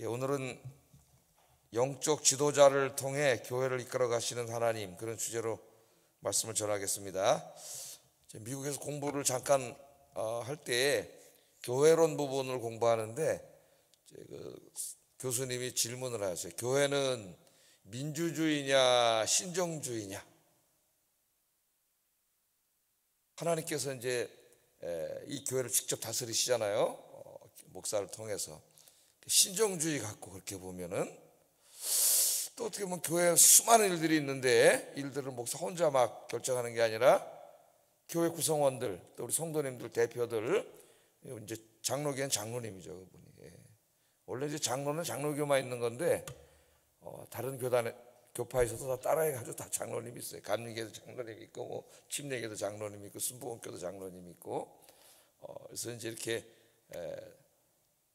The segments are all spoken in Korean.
오늘은 영적 지도자를 통해 교회를 이끌어 가시는 하나님, 그런 주제로 말씀을 전하겠습니다. 미국에서 공부를 잠깐 할 때에 교회론 부분을 공부하는데 교수님이 질문을 하셨어요. 교회는 민주주의냐 신정주의냐? 하나님께서 이제 이 교회를 직접 다스리시잖아요. 목사를 통해서. 신정주의 갖고 그렇게 보면은 또 어떻게 보면 교회에 수많은 일들이 있는데 일들을 목사 혼자 막 결정하는 게 아니라 교회 구성원들, 또 우리 성도님들, 대표들, 이제 장로교는 장로님이죠, 그분이. 원래 이제 장로는 장로교만 있는 건데 다른 교파에서도 다 따라해가지고 다 장로님이 있어요. 감리교도 장로님이 있고, 뭐 침례교도 장로님이 있고, 순복음교도 장로님이 있고. 그래서 이제 이렇게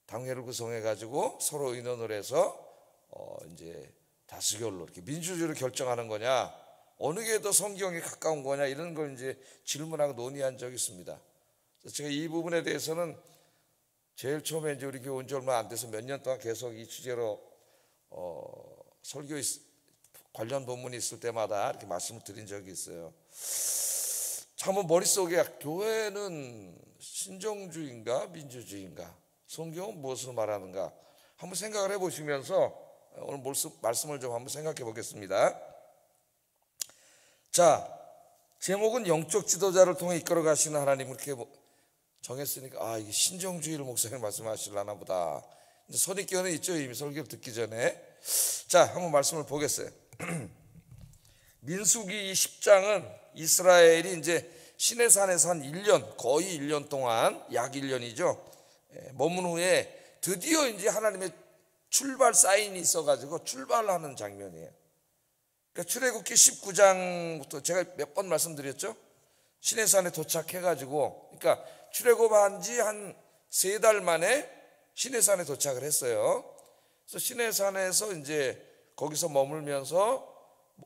당회를 구성해가지고 서로 의논을 해서 이제 다수결로 이렇게 민주주의를 결정하는 거냐, 어느 게 더 성경에 가까운 거냐, 이런 걸 이제 질문하고 논의한 적이 있습니다. 그래서 제가 이 부분에 대해서는 제일 처음에 이제 우리 교회 온 지 얼마 안 돼서 몇 년 동안 계속 이 주제로 설교 관련 본문이 있을 때마다 이렇게 말씀을 드린 적이 있어요. 참 머릿속에 교회는 신정주의인가 민주주의인가, 성경은 무엇을 말하는가 한번 생각을 해보시면서 오늘 말씀을 좀 한번 생각해 보겠습니다. 자, 제목은 영적 지도자를 통해 이끌어 가시는 하나님, 이렇게 정했으니까 이게 신정주의를 목사님 말씀하시려나 보다. 선입견은 있죠, 이미 설교를 듣기 전에. 자, 한번 말씀을 보겠어요. 민수기 10장은 이스라엘이 이제 시내산에서 한 1년, 거의 1년 동안, 약 1년이죠, 머문 후에 드디어 이제 하나님의 출발 사인이 있어가지고 출발하는 장면이에요. 그러니까 출애굽기 19장부터 제가 몇 번 말씀드렸죠. 시내산에 도착해가지고, 그러니까 출애굽한 지 한 3달 만에 시내산에 도착을 했어요. 그래서 시내산에서 이제 거기서 머물면서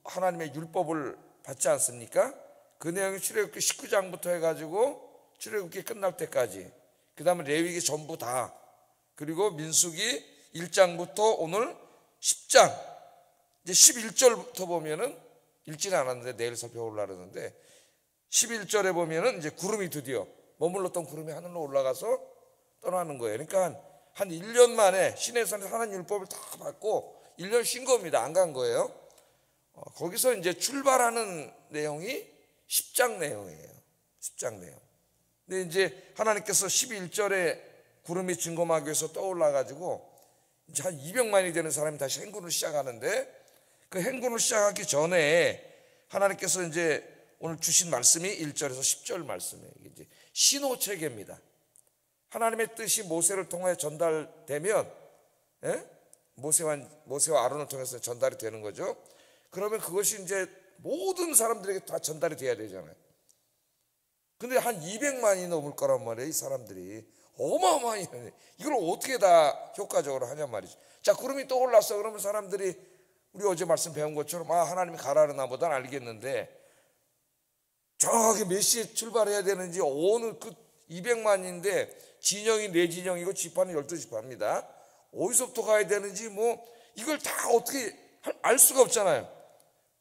하나님의 율법을 받지 않습니까? 그 내용이 출애굽기 19장부터 해가지고 출애굽기 끝날 때까지, 그 다음에 레위기 전부 다, 그리고 민수기 1장부터 오늘 10장, 이제 11절부터 보면은 읽지는 않았는데 내일 살펴보려고 그러는데 11절에 보면은 이제 구름이 드디어, 머물렀던 구름이 하늘로 올라가서 떠나는 거예요. 그러니까 한 1년 만에 시내산에서 하나님 율법을 다 받고 1년 쉰 겁니다. 안 간 거예요. 거기서 이제 출발하는 내용이 10장 내용이에요. 10장 내용. 근데 이제 하나님께서 11절에 구름이 증거하기 위해서 떠올라가지고 이제 한 200만이 되는 사람이 다시 행군을 시작하는데, 그 행군을 시작하기 전에 하나님께서 이제 오늘 주신 말씀이 1절에서 10절 말씀이에요. 이제 신호체계입니다. 하나님의 뜻이 모세를 통해 전달되면, 모세와 아론을 통해서 전달이 되는 거죠. 그러면 그것이 이제 모든 사람들에게 다 전달이 돼야 되잖아요. 근데 한 200만이 넘을 거란 말이에요. 이 사람들이 어마어마하게, 이걸 어떻게 다 효과적으로 하냔 말이죠. 자, 구름이 떠올랐어. 그러면 사람들이 우리 어제 말씀 배운 것처럼 하나님이 가라르나 보다 알겠는데, 저기 몇 시에 출발해야 되는지, 어느 그 200만인데 진영이 4진영이고 지파는 12지파입니다. 어디서부터 가야 되는지 이걸 다 어떻게 알 수가 없잖아요.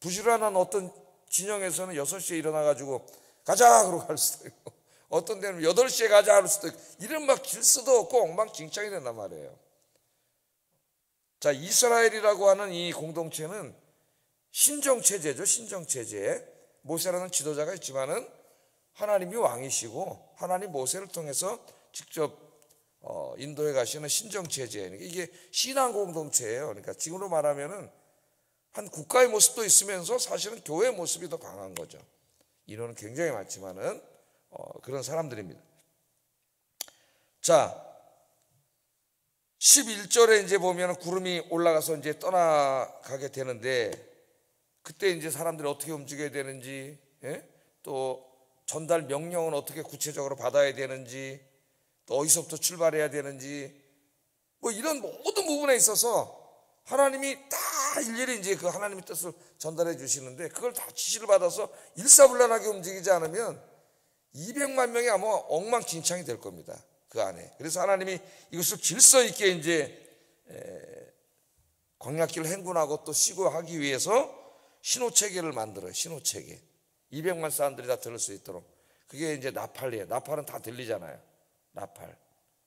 부지런한 어떤 진영에서는 6시에 일어나가지고 가자 그러고 갈 수도 있고, 어떤 데는 8시에 가자 할 수도 있고, 이런 막 질서도 없고 엉망진창이 된단 말이에요. 자, 이스라엘이라고 하는 이 공동체는 신정체제죠. 신정체제. 모세라는 지도자가 있지만은 하나님이 왕이시고 하나님 모세를 통해서 직접 인도해 가시는 신정체제. 이게 신앙 공동체예요. 그러니까 지금으로 말하면은 한 국가의 모습도 있으면서 사실은 교회의 모습이 더 강한 거죠. 인원은 굉장히 많지만은 그런 사람들입니다. 자, 11절에 이제 보면 구름이 올라가서 이제 떠나가게 되는데, 그때 이제 사람들이 어떻게 움직여야 되는지, 또 전달 명령은 어떻게 구체적으로 받아야 되는지, 또 어디서부터 출발해야 되는지, 이런 모든 부분에 있어서 하나님이 다 일일이 이제 그 하나님의 뜻을 전달해 주시는데, 그걸 다 지시를 받아서 일사불란하게 움직이지 않으면 200만 명이 아마 엉망진창이 될 겁니다. 그 안에. 그래서 하나님이 이것을 질서 있게 이제 광야길을 행군하고 또 쉬고 하기 위해서 신호체계를 만들어요. 신호체계. 200만 사람들이 다 들을 수 있도록. 그게 이제 나팔이에요. 나팔은 다 들리잖아요. 나팔.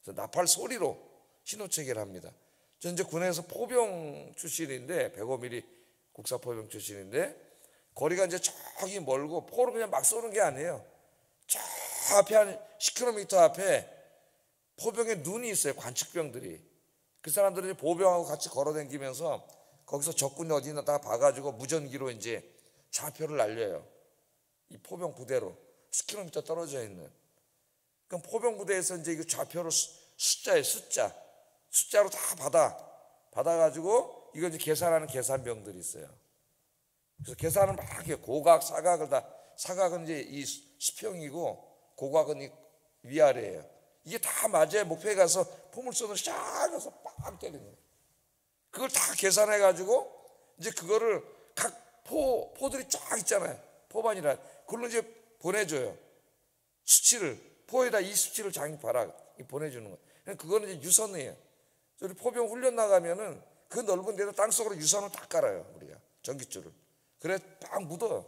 그래서 나팔 소리로 신호체계를 합니다. 저 이제 군에서 포병 출신인데 105mm 국사 포병 출신인데 거리가 이제 저기 멀고 포를 그냥 막 쏘는 게 아니에요. 저 앞에 한 10km 앞에 포병에 눈이 있어요. 관측병들이. 그 사람들이 보병하고 같이 걸어다니면서 거기서 적군이 어디나 다 봐가지고 무전기로 이제 좌표를 날려요. 이 포병 부대로 10km 떨어져 있는. 그럼 포병 부대에서 이제 이 좌표를 숫자에 숫자로 다 받아가지고 이거 이제 계산하는 계산병들이 있어요. 그래서 계산을 막 해요. 고각, 사각을 다. 사각은 이제 이 수평이고 고각은 이 위아래예요. 이게 다 맞아야 목표에 가서 포물선을 샥 해서 빵 때리는 거예요. 그걸 다 계산해가지고 이제 그거를 각 포들이 쫙 있잖아요. 포반이라. 그걸로 이제 보내줘요. 수치를. 포에다 이 수치를 장입하라. 보내주는 거예요. 그거는 이제 유선이에요. 우리 포병 훈련 나가면은 그 넓은 데도 땅속으로 유선을 다 깔아요. 우리가. 전깃줄을. 그래 딱 묻어요.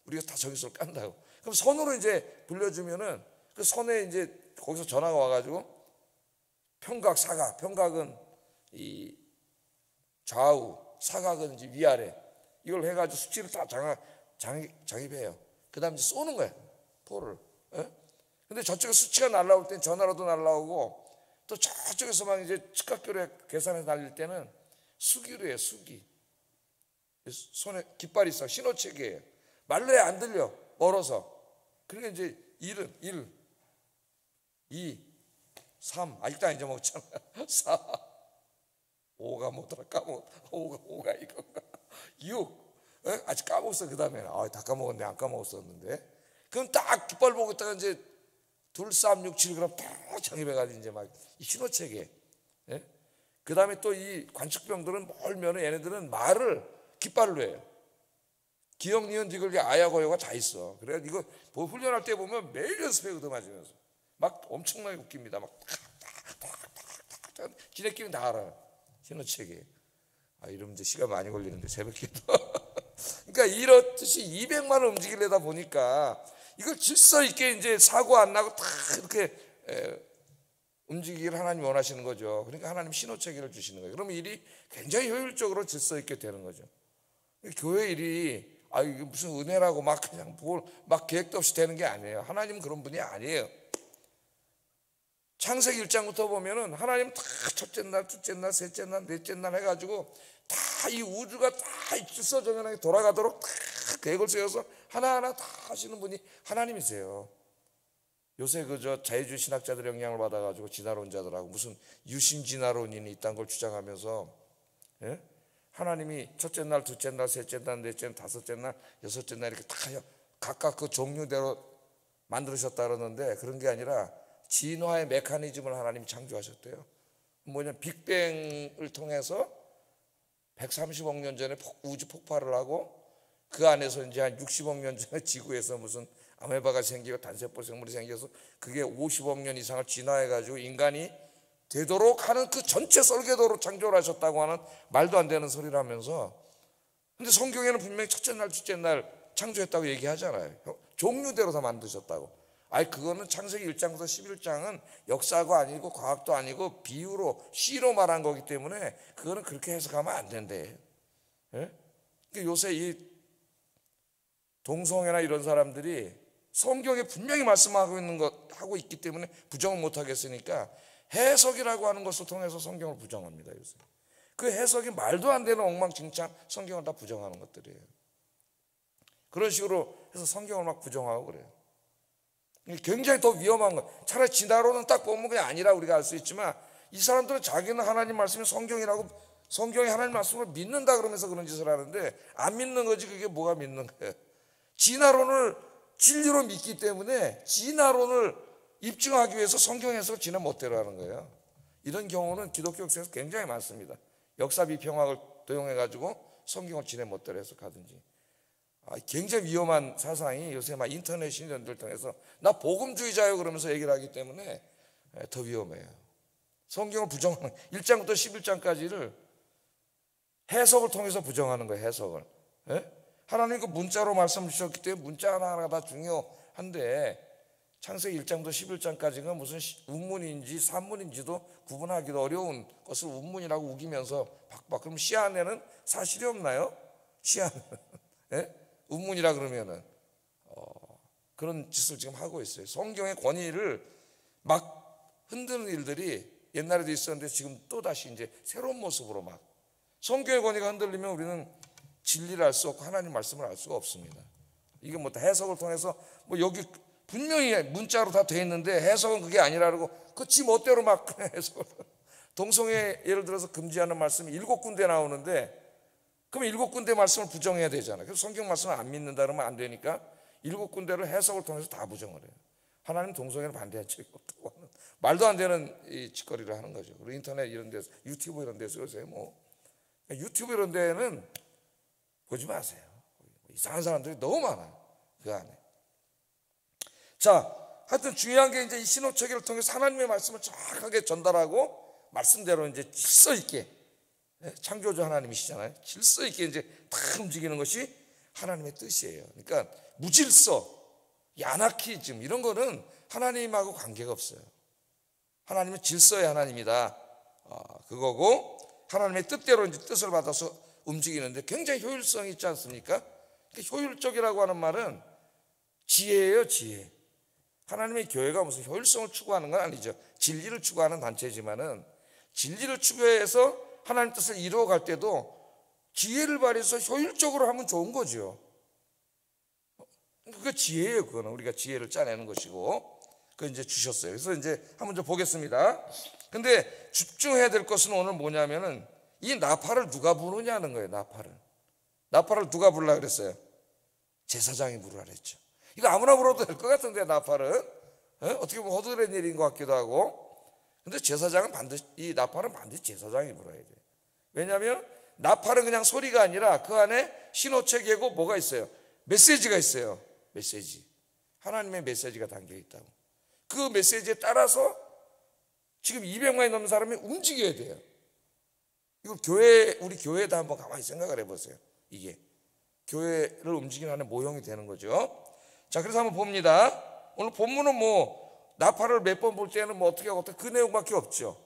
우리가 다 전깃줄을 깐다고. 그럼 선으로 이제 불려주면은 그 선에 이제 거기서 전화가 와가지고 평각, 사각. 평각은 이 좌우, 사각은 이제 위아래. 이걸 해가지고 수치를 다 장입해요. 그 다음에 이제 쏘는 거예요. 포를. 예? 근데 저쪽에 수치가 날라올 땐 전화로도 날라오고 또 저쪽에서 막 이제 측각교로 계산해서 날릴 때는 수기로 해요. 수기. 손에 깃발이 있어. 신호체계예요. 말로 해 안 들려. 멀어서. 그러니까 이제 1, 2, 3. 아직도 안 잊어먹었잖아. 4. 5가 뭐더라 까먹었다. 5가 이건가. 6. 에? 아직 까먹었어. 그 다음에 다 까먹었네. 안 까먹었었는데. 그럼 딱 깃발 보고 있다가 이제 2, 3, 6, 7 그럼 딱 장입해가지고 이제 막 이 신호체계. 예? 그 다음에 또 이 관측병들은 멀면은 얘네들은 말을 깃발로 해요. 기역, 니은, 디귿, 아야, 거요가 다 있어. 그래 이거 뭐 훈련할 때 보면 매일 연습해 얻어맞으면서 막 엄청나게 웃깁니다. 막 탁탁탁탁 지네끼리 다 알아요. 신호체계. 이러면 이제 시간 많이 걸리는데 새벽기도. 그러니까 이렇듯이 200만 원 움직이려다 보니까 이걸 질서 있게 이제 사고 안 나고 다 이렇게 움직이기를 하나님 원하시는 거죠. 그러니까 하나님 신호체계를 주시는 거예요. 그러면 일이 굉장히 효율적으로 질서 있게 되는 거죠. 교회 일이 이게 무슨 은혜라고 막 그냥 막 계획도 없이 되는 게 아니에요. 하나님은 그런 분이 아니에요. 창세기 1장부터 보면은 하나님 다 첫째 날, 둘째 날, 셋째 날, 넷째 날 해가지고 다 이 우주가 다 질서 정연하게 돌아가도록 다 계획을 세워서 하나하나 다 하시는 분이 하나님이세요. 요새 그저 자유주의 신학자들의 영향을 받아가지고 진화론자들하고 무슨 유신 진화론인이 있다는 걸 주장하면서 예? 하나님이 첫째 날, 둘째 날, 셋째 날, 넷째 날, 다섯째 날, 여섯째 날 이렇게 다 각각 그 종류대로 만들으셨다 그러는데 그런 게 아니라 진화의 메커니즘을 하나님이 창조하셨대요. 뭐냐면 빅뱅을 통해서 130억 년 전에 우주 폭발을 하고 그 안에서 이제 한 60억 년 전에 지구에서 무슨 아메바가 생기고 단세포 생물이 생겨서 그게 50억 년 이상을 진화해가지고 인간이 되도록 하는 그 전체 설계도로 창조를 하셨다고 하는 말도 안 되는 소리를 하면서 근데 성경에는 분명히 첫째 날, 둘째 날 창조했다고 얘기하잖아요. 종류대로 다 만드셨다고. 그거는 창세기 1장부터 11장은 역사가 아니고 과학도 아니고 비유로 시로 말한 거기 때문에 그거는 그렇게 해석하면 안 된대. 예? 요새 이 동성애나 이런 사람들이 성경에 분명히 말씀하고 있는 것 하고 있기 때문에 부정을 못 하겠으니까 해석이라고 하는 것을 통해서 성경을 부정합니다. 요새 그 해석이 말도 안 되는 엉망진창 성경을 다 부정하는 것들이에요. 그런 식으로 해서 성경을 막 부정하고 그래요. 굉장히 더 위험한 거. 차라리 진화론은 딱 보면 그냥 아니라 우리가 알 수 있지만 이 사람들은 자기는 하나님 말씀이 성경이라고 성경이 하나님 말씀을 믿는다 그러면서 그런 짓을 하는데 안 믿는 거지. 그게 뭐가 믿는 거예요. 진화론을 진리로 믿기 때문에 진화론을 입증하기 위해서 성경 해석을 지네 멋대로 하는 거예요. 이런 경우는 기독교 역사에서 굉장히 많습니다. 역사 비평학을 도용해 가지고 성경을 지네 멋대로 해석하든지. 굉장히 위험한 사상이 요새 막 인터넷 신전들 통해서 나 복음주의자예요 그러면서 얘기를 하기 때문에 더 위험해요. 성경을 부정하는 1장부터 11장까지를 해석을 통해서 부정하는 거예요. 해석을. 예? 하나님 그 문자로 말씀 주셨기 때문에 문자 하나하나가 다 중요한데 창세기 1장부터 11장까지가 무슨 운문인지 산문인지도 구분하기도 어려운 것을 운문이라고 우기면서 박박. 그럼 시 안에는 사실이 없나요? 시 안에는. 예? 운문이라 그러면은 그런 짓을 지금 하고 있어요. 성경의 권위를 막 흔드는 일들이 옛날에도 있었는데 지금 또 다시 이제 새로운 모습으로 막 성경의 권위가 흔들리면 우리는 진리를 알 수 없고 하나님 말씀을 알 수가 없습니다. 이게 뭐 해석을 통해서 뭐 여기 분명히 문자로 다 돼 있는데 해석은 그게 아니라고 그 지 멋대로 막 해석을. 동성애 예를 들어서 금지하는 말씀이 7군데 나오는데 그럼 7군데 말씀을 부정해야 되잖아요. 그래서 성경 말씀을 안 믿는다 그러면 안 되니까 7군데를 해석을 통해서 다 부정을 해요. 하나님 동성애를 반대한 적이 없다고 하는 말도 안 되는 이 짓거리를 하는 거죠. 그리고 인터넷 이런 데서 유튜브 이런 데서 요새 뭐 유튜브 이런 데는 보지 마세요. 이상한 사람들이 너무 많아요. 그 안에. 자, 하여튼 중요한 게 이제 이 신호체계를 통해서 하나님의 말씀을 정확하게 전달하고 말씀대로 이제 질서 있게 창조주 하나님이시잖아요. 질서 있게 이제 다 움직이는 것이 하나님의 뜻이에요. 그러니까 무질서, 야나키즘 이런 거는 하나님하고 관계가 없어요. 하나님은 질서의 하나님이다. 그거고 하나님의 뜻대로 이제 뜻을 받아서 움직이는데 굉장히 효율성이 있지 않습니까? 효율적이라고 하는 말은 지혜예요, 지혜. 하나님의 교회가 무슨 효율성을 추구하는 건 아니죠. 진리를 추구하는 단체지만은 진리를 추구해서 하나님 뜻을 이루어갈 때도 지혜를 발휘해서 효율적으로 하면 좋은 거죠. 그게 지혜예요. 그거는 우리가 지혜를 짜내는 것이고 그거 이제 주셨어요. 그래서 이제 한번 좀 보겠습니다. 근데 집중해야 될 것은 오늘 뭐냐면은 이 나팔을 누가 부르냐는 거예요. 나팔을 누가 부르라 그랬어요? 제사장이 부르라 그랬죠. 이거 아무나 불러도 될 것 같은데 나팔은 어떻게 보면 허드렛 일인 것 같기도 하고. 근데 제사장은 반드시 이 나팔은 반드시 제사장이 불어야 돼요. 왜냐하면 나팔은 그냥 소리가 아니라 그 안에 신호체계고 뭐가 있어요? 메시지가 있어요. 메시지. 하나님의 메시지가 담겨 있다고. 그 메시지에 따라서 지금 200만이 넘는 사람이 움직여야 돼요. 이거 우리 교회에도 한번 가만히 생각을 해보세요. 이게 교회를 움직이는 하나의 모형이 되는 거죠. 자, 그래서 한번 봅니다. 오늘 본문은 뭐 나팔을 몇 번 볼 때는 뭐 어떻게 하고 그 내용밖에 없죠.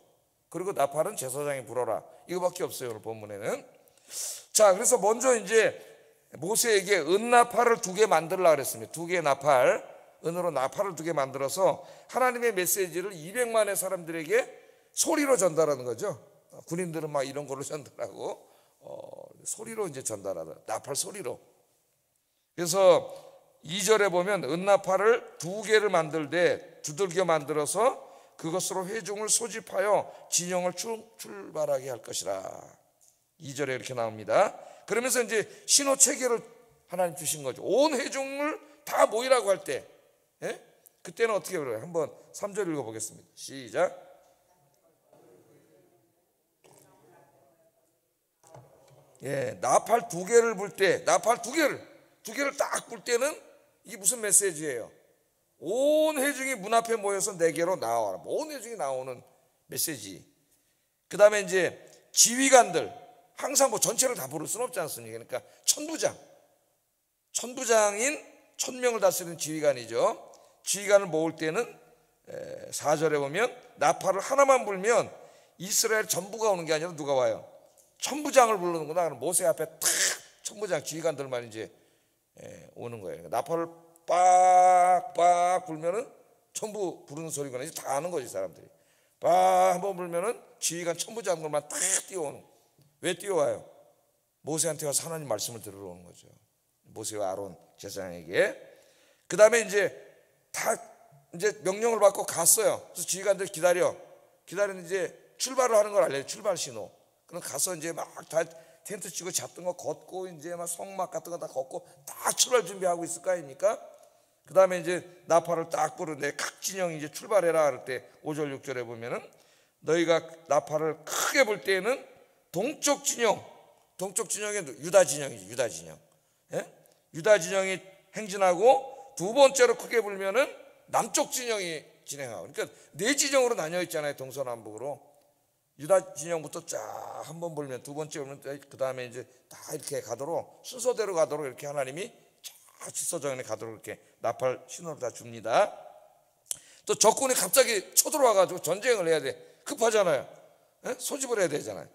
그리고 나팔은 제사장이 불어라 이거밖에 없어요. 오늘 본문에는. 자, 그래서 먼저 이제 모세에게 은나팔을 2개 만들라 그랬습니다. 2개의 나팔, 은으로 나팔을 2개 만들어서 하나님의 메시지를 200만의 사람들에게 소리로 전달하는 거죠. 군인들은 막 이런 걸로 전달하고 소리로 이제 전달하다. 나팔 소리로. 그래서 2절에 보면 은나팔을 2개를 만들되 두들겨 만들어서 그것으로 회중을 소집하여 진영을 출발하게 할 것이라. 2절에 이렇게 나옵니다. 그러면서 이제 신호 체계를 하나님 주신 거죠. 온 회중을 다 모이라고 할 때, 그때는 어떻게 그래요? 한번 3절 읽어보겠습니다. 시작. 나팔 2개를 불 때, 나팔 2개를 딱 불 때는 이게 무슨 메시지예요? 온 회중이 문 앞에 모여서 내게로 나와라. 온 회중이 나오는 메시지. 그 다음에 이제 지휘관들, 항상 뭐 전체를 다 부를 수는 없지 않습니까? 그러니까 천부장인 1000명을 다스리는 지휘관이죠. 지휘관을 모을 때는 4절에 보면 나팔을 하나만 불면 이스라엘 전부가 오는 게 아니라 누가 와요? 천부장을 부르는구나. 그럼 모세 앞에 탁 천부장 지휘관들만 이제 오는 거예요. 나팔을 빡빡 불면은 전부 부르는 소리구나. 이제 다 아는 거지 사람들이. 빡 한번 불면은 지휘관 천부장들만 탁 뛰어오는. 왜 뛰어와요? 모세한테 와서 하나님 말씀을 들으러 오는 거죠. 모세와 아론 제사장에게. 그 다음에 이제 다 이제 명령을 받고 갔어요. 그래서 지휘관들 기다리는 이제 출발을 하는 걸 알려요. 출발 신호. 그럼 가서 이제 막 다 텐트 치고 잡던 거 걷고 이제 막 성막 같은 거 다 걷고 다 출발 준비하고 있을 거 아닙니까? 그 다음에 이제 나팔을 딱 부르는데 각 진영이 이제 출발해라 할 때 5절 6절에 보면은 너희가 나팔을 크게 불 때에는 동쪽 진영에 유다 진영이죠. 유다 진영이 행진하고 두 번째로 크게 불면은 남쪽 진영이 진행하고. 그러니까 4진영으로 나뉘어 있잖아요. 동서남북으로. 유다 진영부터 쫙 한 번 불면 두 번째 오면 그 다음에 이제 다 이렇게 가도록 순서대로 가도록 이렇게 하나님이 쫙 질서정연히 가도록 이렇게 나팔 신호를 다 줍니다. 또 적군이 갑자기 쳐들어와가지고 전쟁을 해야 돼. 급하잖아요. 소집을 해야 되잖아요.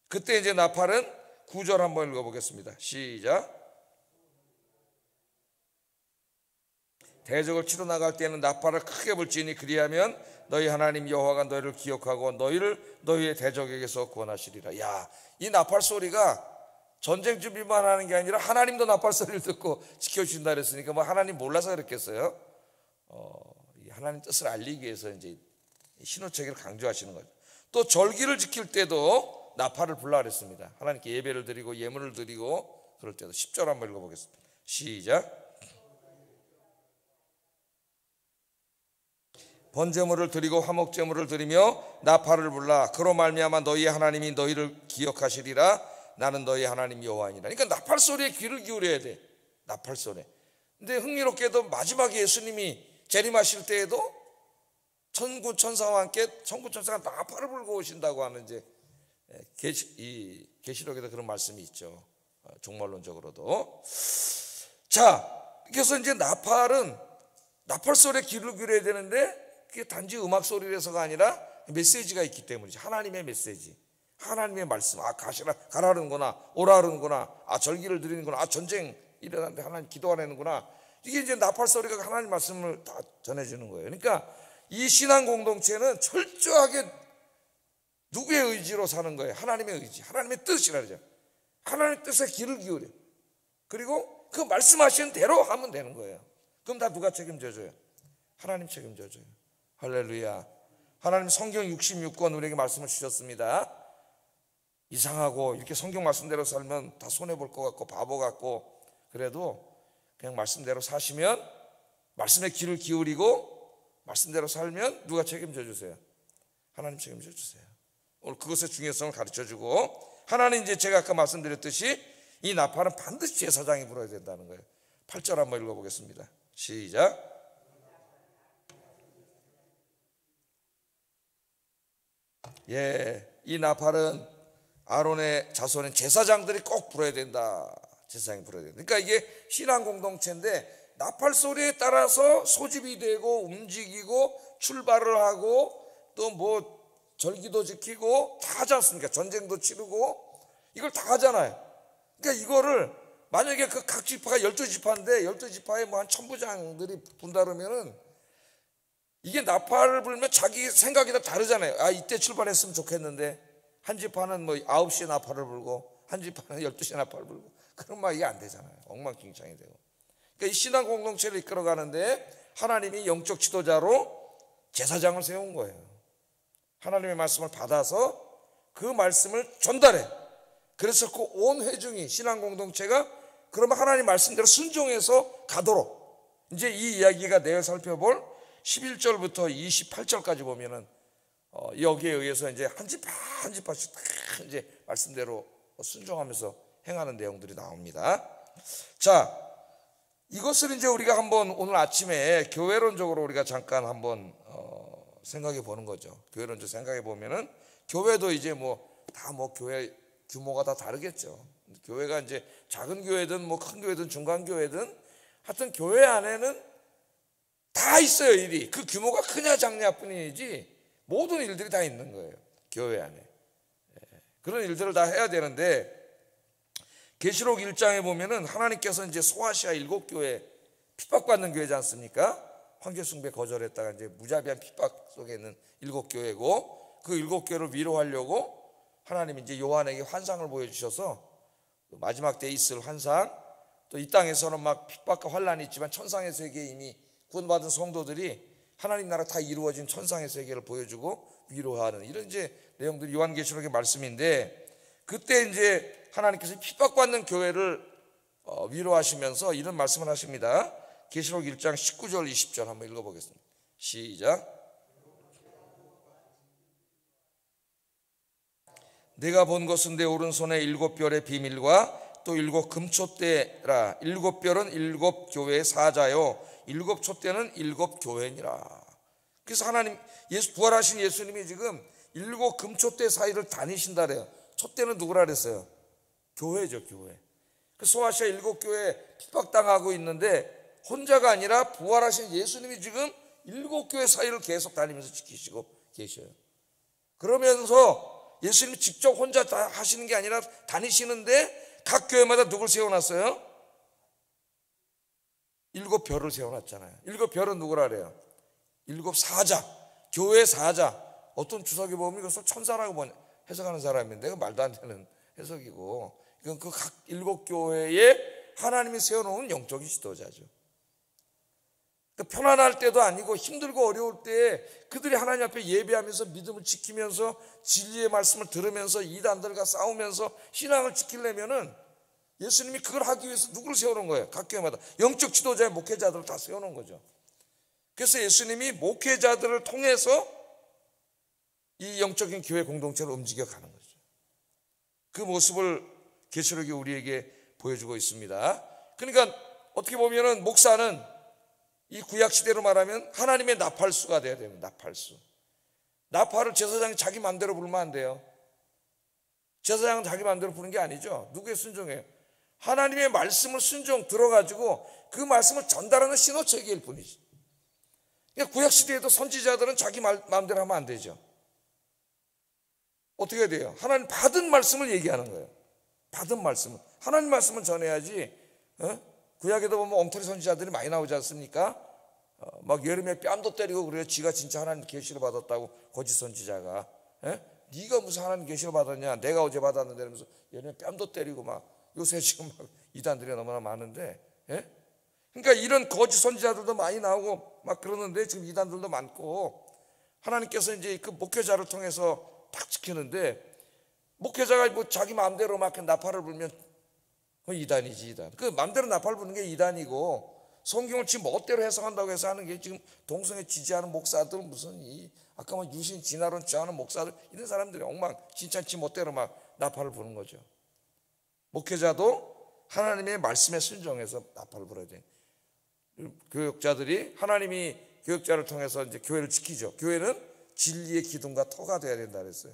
그때 이제 나팔은 9절 한번 읽어보겠습니다. 시작. 대적을 치러 나갈 때는 나팔을 크게 불지니 그리하면 너희 하나님 여호와가 너희를 기억하고 너희를 너희의 대적에게서 구원하시리라. 야, 이 나팔 소리가 전쟁 준비만 하는 게 아니라 하나님도 나팔 소리를 듣고 지켜주신다 그랬으니까 뭐 하나님 몰라서 그랬겠어요? 하나님 뜻을 알리기 위해서 이제 신호체계를 강조하시는 거죠. 또 절기를 지킬 때도 나팔을 불라 그랬습니다. 하나님께 예배를 드리고 예물을 드리고 그럴 때도 10절 한번 읽어보겠습니다. 시작. 번제물을 드리고 화목제물을 드리며 나팔을 불라 그로 말미암아 너희의 하나님이 너희를 기억하시리라. 나는 너희의 하나님 여호와니라. 그러니까 나팔 소리에 귀를 기울여야 돼. 나팔 소리. 근데 흥미롭게도 마지막에 예수님이 재림하실 때에도 천군 천사와 함께 천군 천사가 나팔을 불고 오신다고 하는 이제 계시록에도 그런 말씀이 있죠. 종말론적으로도. 자, 그래서 이제 나팔은 나팔 소리에 귀를 기울여야 되는데 그게 단지 음악 소리라서가 아니라 메시지가 있기 때문이지. 하나님의 메시지, 하나님의 말씀. 가라는구나, 오라는구나, 절기를 드리는구나, 전쟁 일어났는데 하나님 기도하라는구나. 이게 이제 나팔 소리가 하나님 말씀을 다 전해주는 거예요. 그러니까 이 신앙 공동체는 철저하게 누구의 의지로 사는 거예요? 하나님의 의지, 하나님의 뜻이라 그러죠. 하나님의 뜻에 귀를 기울여. 그리고 그 말씀하신 대로 하면 되는 거예요. 그럼 다 누가 책임져줘요? 하나님 책임져줘요. 할렐루야. 하나님 성경 66권 우리에게 말씀을 주셨습니다. 이상하고 이렇게 성경 말씀대로 살면 다 손해볼 것 같고 바보 같고 그래도 그냥 말씀대로 사시면, 말씀에 귀를 기울이고 말씀대로 살면 누가 책임져 주세요? 하나님 책임져 주세요. 오늘 그것의 중요성을 가르쳐주고, 하나는 이제 제가 아까 말씀드렸듯이 이 나팔은 반드시 제사장이 불어야 된다는 거예요. 8절 한번 읽어보겠습니다. 시작. 이 나팔은 아론의 자손인 제사장들이 꼭 불어야 된다. 제사장이 불어야 된다. 그러니까 이게 신앙 공동체인데 나팔 소리에 따라서 소집이 되고 움직이고 출발을 하고 또 뭐 절기도 지키고 다 하지 않습니까? 전쟁도 치르고 이걸 다 하잖아요. 그러니까 이거를 만약에 그 각 지파가 12지파인데 12지파에 뭐 한 1000부장들이 분다 그러면은 이게 나팔을 불면 자기 생각이 다 다르잖아요. 이때 출발했으면 좋겠는데 한 지파는 뭐 9시에 나팔을 불고 한 지파는 12시에 나팔을 불고 그런 말 이게 안 되잖아요. 엉망진창이 되고. 그러니까 이 신앙 공동체를 이끌어가는데 하나님이 영적 지도자로 제사장을 세운 거예요. 하나님의 말씀을 받아서 그 말씀을 전달해. 그래서 그 온 회중이 신앙 공동체가 그러면 하나님 말씀대로 순종해서 가도록, 이제 이 이야기가 내일 살펴볼 11절부터 28절까지 보면은 여기에 의해서 이제 한 지파 한 지파씩 다 이제 말씀대로 순종하면서 행하는 내용들이 나옵니다. 자, 이것을 이제 우리가 한번 오늘 아침에 교회론적으로 우리가 잠깐 한번 생각해 보는 거죠. 교회론적으로 생각해 보면은 교회도 이제 다 교회 규모가 다 다르겠죠. 교회가 이제 작은 교회든 큰 교회든 중간 교회든 하여튼 교회 안에는 다 있어요. 일이 그 규모가 크냐 작냐 뿐이지 모든 일들이 다 있는 거예요. 교회 안에 그런 일들을 다 해야 되는데, 계시록 1장에 보면은 하나님께서 이제 소아시아 7교회 핍박받는 교회지 않습니까? 황제숭배 거절했다가 이제 무자비한 핍박 속에 있는 7교회고, 그 7교회를 위로하려고 하나님이 이제 요한에게 환상을 보여주셔서 마지막 때에 있을 환상, 또 이 땅에서는 막 핍박과 환란이 있지만 천상의 세계에 이미 구원받은 성도들이 하나님 나라 다 이루어진 천상의 세계를 보여주고 위로하는 이런 이제 내용들이 요한계시록의 말씀인데, 그때 이제 하나님께서 핍박받는 교회를 위로하시면서 이런 말씀을 하십니다. 계시록 1장 19절 20절 한번 읽어보겠습니다. 시작. 내가 본 것은 내 오른손에 7별의 비밀과 또 7 금촛대라. 7별은 7 교회의 사자요 7 촛대는 7 교회니라. 그래서 하나님 부활하신 예수님이 지금 7 금초대 사이를 다니신다 그래요. 촛대는 누구라 그랬어요? 교회죠, 교회. 그 소아시아 7교회 핍박당하고 있는데 혼자가 아니라 부활하신 예수님이 지금 7교회 사이를 계속 다니면서 지키시고 계셔요. 그러면서 예수님이 직접 혼자 다 하시는 게 아니라 다니시는데 각 교회마다 누굴 세워놨어요? 7별을 세워놨잖아요. 7별은 누구라 그래요? 7사자, 교회 사자. 어떤 주석에 보면 이것을 천사라고 해석하는 사람인데 그 말도 안 되는 해석이고, 이건 그 각 7교회에 하나님이 세워놓은 영적인 지도자죠. 편안할 때도 아니고 힘들고 어려울 때 그들이 하나님 앞에 예배하면서 믿음을 지키면서 진리의 말씀을 들으면서 이단들과 싸우면서 신앙을 지키려면은 예수님이 그걸 하기 위해서 누구를 세워놓은 거예요? 각 교회마다 영적 지도자의 목회자들을 다 세워놓은 거죠. 그래서 예수님이 목회자들을 통해서 이 영적인 교회 공동체를 움직여가는 거죠. 그 모습을 계시록이 우리에게 보여주고 있습니다. 그러니까 어떻게 보면은 목사는 이 구약 시대로 말하면 하나님의 나팔수가 돼야 됩니다. 나팔수. 나팔을 제사장이 자기 마음대로 부르면 안 돼요. 제사장은 자기 마음대로 부르는 게 아니죠. 누구의 순종이에요? 하나님의 말씀을 순종 들어가지고 그 말씀을 전달하는 신호체계일 뿐이지. 그러니까 구약 시대에도 선지자들은 자기 마음대로 하면 안 되죠. 어떻게 해야 돼요? 하나님 받은 말씀을 얘기하는 거예요. 받은 말씀을. 하나님 말씀을 전해야지. 구약에도 보면 엉터리 선지자들이 많이 나오지 않습니까? 막 여름에 뺨도 때리고 그래요. 지가 진짜 하나님 계시를 받았다고, 거짓 선지자가. 네가 무슨 하나님 계시를 받았냐? 내가 어제 받았는데 이러면서 여름에 뺨도 때리고 막. 요새 지금 막 이단들이 너무나 많은데. 그러니까 이런 거짓 선지자들도 많이 나오고 막 그러는데 지금 이단들도 많고, 하나님께서 이제 그 목회자를 통해서 딱 지키는데, 목회자가 뭐 자기 마음대로 막 나팔을 불면 이단이지, 이단. 그 마음대로 나팔 부는 게 이단이고, 성경을 지 멋대로 해석한다고 해서 하는 게 지금 동성애 지지하는 목사들, 무슨 아까 뭐 유신 진화론 주하는 목사들, 이런 사람들이 엉망진창 지 멋대로 막 나팔을 부는 거죠. 목회자도 하나님의 말씀에 순종해서 나팔을 불어야 돼. 교역자들이 하나님이 교역자를 통해서 이제 교회를 지키죠. 교회는 진리의 기둥과 터가 되어야 된다 그랬어요.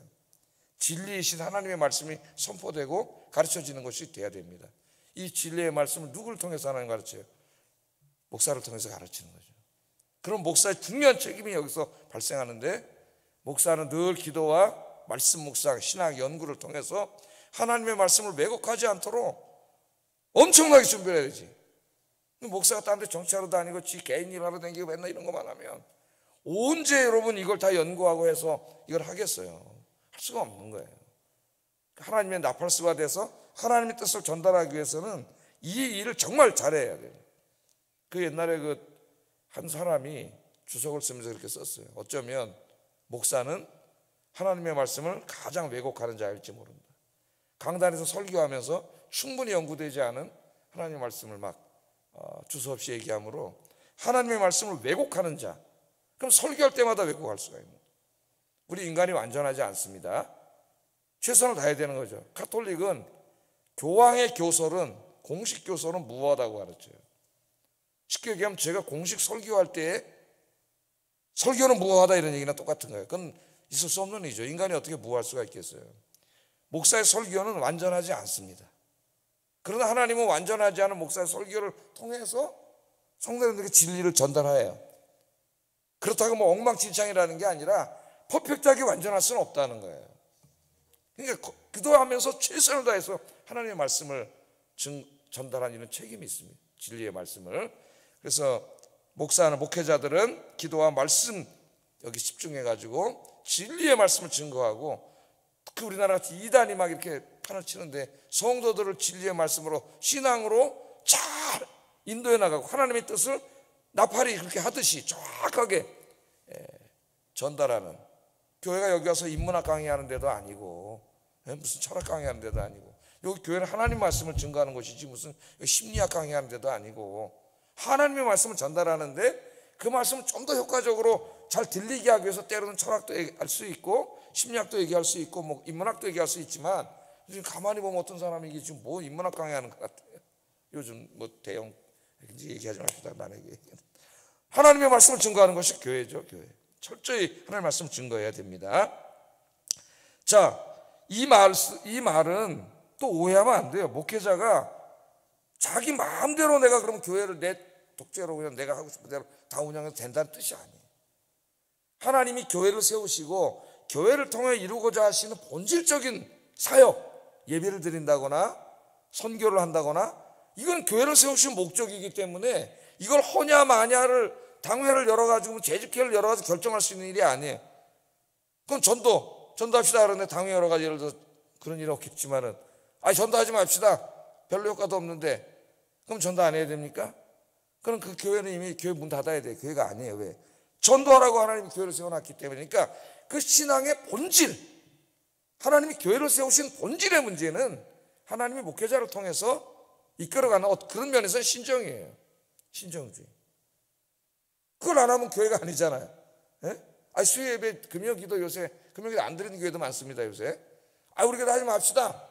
진리이신 하나님의 말씀이 선포되고 가르쳐지는 것이 돼야 됩니다. 이 진리의 말씀을 누구를 통해서 하나님 가르쳐요? 목사를 통해서 가르치는 거죠. 그럼 목사의 중요한 책임이 여기서 발생하는데, 목사는 늘 기도와 말씀 묵상, 신학 연구를 통해서 하나님의 말씀을 왜곡하지 않도록 엄청나게 준비해야 되지. 목사가 딴 데 정치하러 다니고 지 개인 일 하러 다니고 맨날 이런 것만 하면 언제 여러분 이걸 다 연구하고 해서 이걸 하겠어요? 할 수가 없는 거예요. 하나님의 나팔수가 돼서 하나님의 뜻을 전달하기 위해서는 이 일을 정말 잘해야 돼요. 그 옛날에 그 한 사람이 주석을 쓰면서 그렇게 썼어요. 어쩌면 목사는 하나님의 말씀을 가장 왜곡하는 자일지 모른다. 강단에서 설교하면서 충분히 연구되지 않은 하나님의 말씀을 막 주소 없이 얘기하므로 하나님의 말씀을 왜곡하는 자, 그럼 설교할 때마다 왜곡할 수가 있는 거예요. 우리 인간이 완전하지 않습니다. 최선을 다해야 되는 거죠. 가톨릭은 교황의 교설은, 공식 교설은 무효하다고 가르쳐요. 쉽게 얘기하면 제가 공식 설교할 때 설교는 무효하다 이런 얘기나 똑같은 거예요. 그건 있을 수 없는 일이죠. 인간이 어떻게 무효할 수가 있겠어요. 목사의 설교는 완전하지 않습니다. 그러나 하나님은 완전하지 않은 목사의 설교를 통해서 성도들에게 진리를 전달해요. 그렇다고 뭐 엉망진창이라는 게 아니라 퍼펙트하게 완전할 수는 없다는 거예요. 그러니까 기도하면서 최선을 다해서 하나님의 말씀을 전달하는 이런 책임이 있습니다. 진리의 말씀을. 그래서 목사나 목회자들은 기도와 말씀 여기 집중해가지고 진리의 말씀을 증거하고, 특히 우리나라 같이 이단이 막 이렇게 판을 치는데 성도들을 진리의 말씀으로, 신앙으로 잘 인도해 나가고 하나님의 뜻을 나팔이 그렇게 하듯이 정확하게 전달하는, 교회가 여기 와서 인문학 강의하는 데도 아니고 무슨 철학 강의하는 데도 아니고, 여기 교회는 하나님 말씀을 증거하는 곳이지 무슨 심리학 강의하는 데도 아니고, 하나님의 말씀을 전달하는데 그 말씀을 좀 더 효과적으로 잘 들리게 하기 위해서 때로는 철학도 얘기할 수 있고 심리학도 얘기할 수 있고 뭐 인문학도 얘기할 수 있지만, 지금 가만히 보면 어떤 사람이 이게 지금 뭐 인문학 강의하는 것 같아요. 요즘 뭐 대형 얘기하지 맙시다. 만약에 하나님의 말씀을 증거하는 것이 교회죠. 교회 철저히 하나님의 말씀을 증거해야 됩니다. 자, 이 말은 또 오해하면 안 돼요. 목회자가 자기 마음대로 내가 그럼 교회를 내 독재로 그냥 내가 하고 싶은 대로 다 운영해도 된다는 뜻이 아니에요. 하나님이 교회를 세우시고 교회를 통해 이루고자 하시는 본질적인 사역, 예배를 드린다거나 선교를 한다거나, 이건 교회를 세우신 목적이기 때문에 이걸 허냐 마냐를 당회를 열어가지고 재직회를 열어가지고 결정할 수 있는 일이 아니에요. 그럼 전도합시다 그러는데 당회 열어가지고 예를 들어 그런 일은 없겠지만은, 전도하지 맙시다, 별로 효과도 없는데, 그럼 전도 안 해야 됩니까? 그럼 그 교회는 이미 교회 문 닫아야 돼요. 교회가 아니에요. 왜? 전도하라고 하나님이 교회를 세워놨기 때문에. 그러니까 그 신앙의 본질, 하나님이 교회를 세우신 본질의 문제는 하나님이 목회자를 통해서 이끌어가는 그런 면에서는 신정이에요. 신정주의. 그걸 안 하면 교회가 아니잖아요. 예? 수요예배, 금요기도 요새 금요기도 안 드리는 교회도 많습니다. 요새. 우리 교회 하지 맙시다.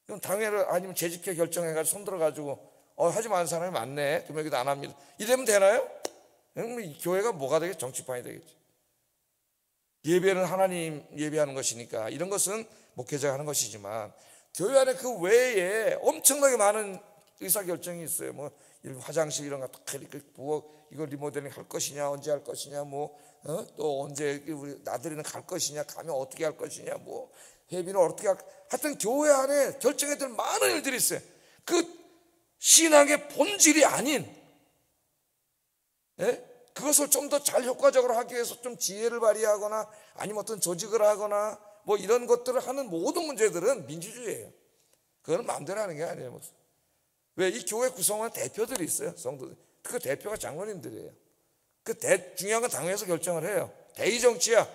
그럼 당회를 아니면 재직회 결정해가지고 손들어가지고 하지 마는 사람이 많네, 금요기도 안 합니다, 이러면 되나요? 이 교회가 뭐가 되겠지? 정치판이 되겠지. 예배는 하나님 예배하는 것이니까 이런 것은 목회자가 하는 것이지만, 교회 안에 그 외에 엄청나게 많은 의사결정이 있어요. 뭐 화장실 이런 거 다 이렇게 부엌 이거 리모델링 할 것이냐, 언제 할 것이냐, 또 언제 우리 나들이는 갈 것이냐, 가면 어떻게 할 것이냐, 회비는 어떻게 하여튼 교회 안에 결정해야 될 많은 일들이 있어요. 그 신앙의 본질이 아닌, 그것을 좀 더 잘 효과적으로 하기 위해서 좀 지혜를 발휘하거나 아니면 어떤 조직을 하거나 이런 것들을 하는 모든 문제들은 민주주의예요. 그건 마음대로 하는 게 아니에요. 왜? 이 교회 구성원 대표들이 있어요. 성도들. 그 대표가 장로님들이에요. 중요한 건 당회에서 결정을 해요. 대의정치야.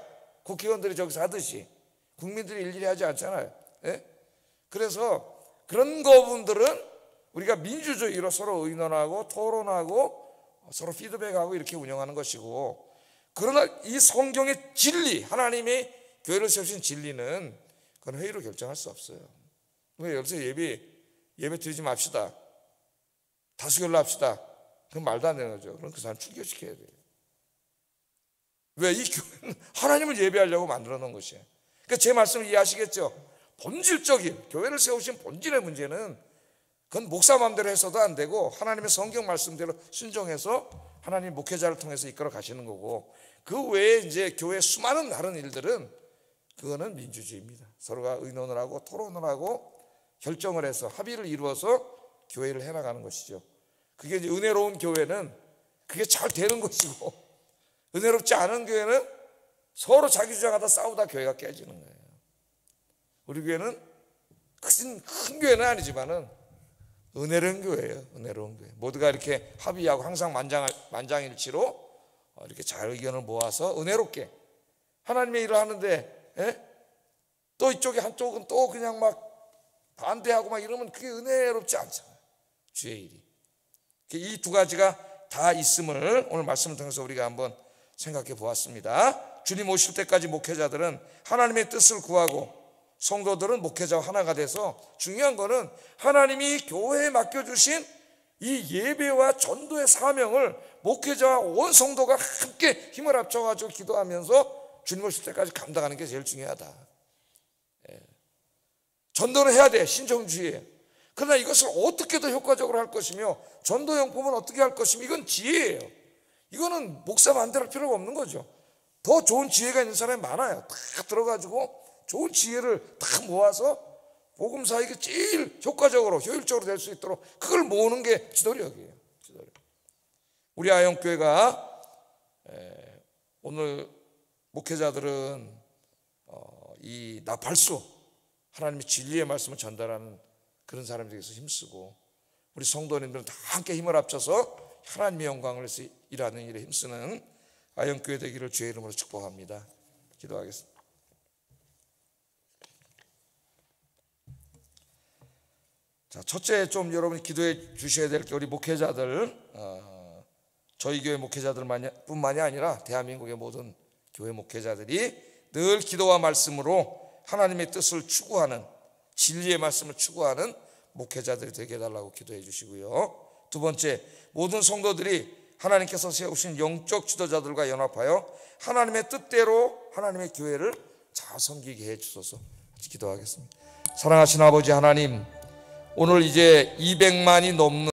국회의원들이 저기서 하듯이 국민들이 일일이 하지 않잖아요. 그래서 그런 부분들은 우리가 민주주의로 서로 의논하고 토론하고 서로 피드백하고 이렇게 운영하는 것이고, 그러나 이 성경의 진리, 하나님이 교회를 세우신 진리는 그건 회의로 결정할 수 없어요. 왜? 여기서 예배 드리지 맙시다, 다수결로 합시다, 그건 말도 안 되는 거죠. 그럼 그 사람 출교시켜야 돼요. 왜? 이 교회는 하나님을 예배하려고 만들어 놓은 것이에요. 그러니까 제 말씀을 이해하시겠죠? 본질적인 교회를 세우신 본질의 문제는 그건 목사 마음대로 해서도 안 되고 하나님의 성경 말씀대로 순종해서 하나님 목회자를 통해서 이끌어 가시는 거고, 그 외에 이제 교회 수많은 다른 일들은 그거는 민주주의입니다. 서로가 의논을 하고 토론을 하고 결정을 해서 합의를 이루어서 교회를 해나가는 것이죠. 그게 이제 은혜로운 교회는 그게 잘 되는 것이고, 은혜롭지 않은 교회는 서로 자기 주장하다 싸우다 교회가 깨지는 거예요. 우리 교회는 큰 교회는 아니지만은 은혜로운 교회예요. 은혜로운 교회. 모두가 이렇게 합의하고 항상 만장일치로 이렇게 잘 의견을 모아서 은혜롭게 하나님의 일을 하는데, 또 이쪽에 한쪽은 또 그냥 막 반대하고 막 이러면 그게 은혜롭지 않잖아요. 주의 일이. 이 두 가지가 다 있음을 오늘 말씀을 통해서 우리가 한번 생각해 보았습니다. 주님 오실 때까지 목회자들은 하나님의 뜻을 구하고 성도들은 목회자와 하나가 돼서, 중요한 거는 하나님이 교회에 맡겨주신 이 예배와 전도의 사명을 목회자와 온 성도가 함께 힘을 합쳐가지고 기도하면서 주님 오실 때까지 감당하는 게 제일 중요하다. 전도는 해야 돼. 신정주의예요. 그러나 이것을 어떻게 더 효과적으로 할 것이며 전도 용법은 어떻게 할 것이며, 이건 지혜예요. 이거는 목사 마음대로 할 필요가 없는 거죠. 더 좋은 지혜가 있는 사람이 많아요. 다 들어가지고 좋은 지혜를 다 모아서 복음사 이게 제일 효과적으로 효율적으로 될 수 있도록 그걸 모으는 게 지도력이에요. 지도력. 우리 아영교회가 오늘 목회자들은 이 나팔수, 하나님의 진리의 말씀을 전달하는 그런 사람들에게서 힘쓰고, 우리 성도님들은 다 함께 힘을 합쳐서 하나님의 영광을 위해서 일하는 일에 힘쓰는 아영교회 되기를 주의 이름으로 축복합니다. 기도하겠습니다. 자, 첫째 좀 여러분이 기도해 주셔야 될 게, 우리 목회자들, 저희 교회 목회자들뿐만이 아니라 대한민국의 모든 교회 목회자들이 늘 기도와 말씀으로 하나님의 뜻을 추구하는, 진리의 말씀을 추구하는 목회자들이 되게 해달라고 기도해 주시고요. 두 번째, 모든 성도들이 하나님께서 세우신 영적 지도자들과 연합하여 하나님의 뜻대로 하나님의 교회를 잘 섬기게 해 주소서. 기도하겠습니다. 사랑하신 아버지 하나님, 오늘 이제 200만이 넘는